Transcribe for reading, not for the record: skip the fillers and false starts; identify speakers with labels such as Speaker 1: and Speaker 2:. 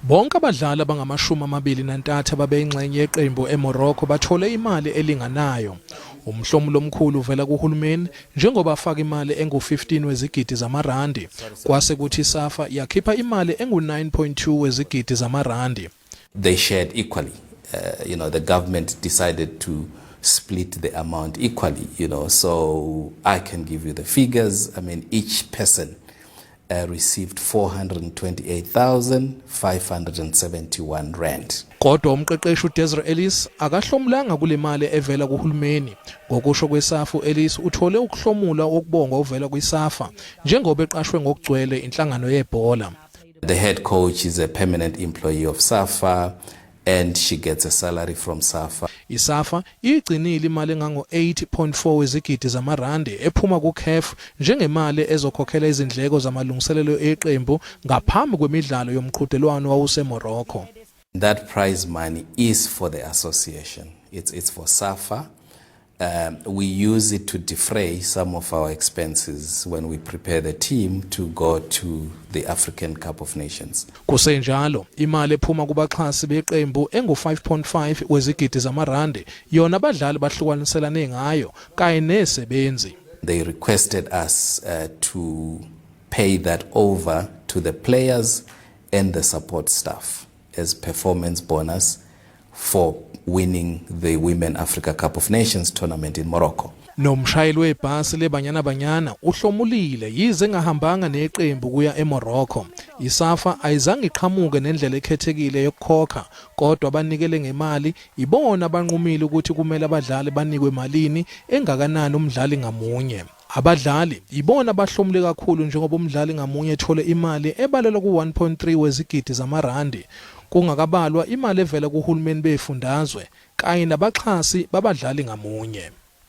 Speaker 1: Bonke abadlali abangama-23 ababeyingxenye yeqembu eMorocco bathole imali elinganayo. Umhlomulo omkhulu uvela kuHulumeni njengoba afaka imali engu-15 wezigidi zamarandi, kwase kuthi iSAFA yakhipha imali engu-9.2 wezigidi zamarandi.
Speaker 2: They shared equally. The government decided to split the amount equally, so I can give you the figures. I mean, each person received 428,571 rand.
Speaker 1: Kodwa umqeqeshi uDesiree Ellis akahlomulanga kule mali evela kuHulumeni. Ngokusho kweSAFA, Ellis uthole ukuhlomula okubongwa ovela kwiSAFA njengoba eqashwe ngokugcwele inhlangano yebhola.
Speaker 2: The head coach is a permanent employee of SAFA and she gets a salary from SAFA.
Speaker 1: iSAFA igcinile imali engango-8.4 wezigidi zamarandi ephuma kuCAF njengemali ezokhokhela izindleko zamalungiselelo eqembu ngaphambi kwemidlalo yomqhudelwano wawuseMorocco.
Speaker 2: That prize money is for the association. It's for SAFA. We use it to defray some of our expenses when we prepare the team to go to the African Cup of Nations.
Speaker 1: Kusenjalo, imali ephuma kubaxhasi beqembu engu-5.5 wezigidi zamarandi yona abadlali bahlukaniselane ngayo kanye nezisebenzi.
Speaker 2: They requested us to pay that over to the players and the support staff as performance bonus for winning the Women Africa Cup of Nations tournament in Morocco.
Speaker 1: Nomshayeli webhasi leBanyana uhlomulile yize engahambanga neqembu kuya eMorocco. iSAFA ayizange iqhamuke nendlela ekhethekile yokukhokha, kodwa banikele ngemali. Ibona abanqumile ukuthi kumele abadlali banikwe malini engakanani umdlali ngamunye. Abadlali ibona abahlomule kakhulu njengoba umdlali ngamunye ethole imali ebalelwa ku-1.3 wezigidi zamarandi. Kungakabalwa imali evela kuHulumeni befundazwe kanye nabaxhasi babadlali ngamunye.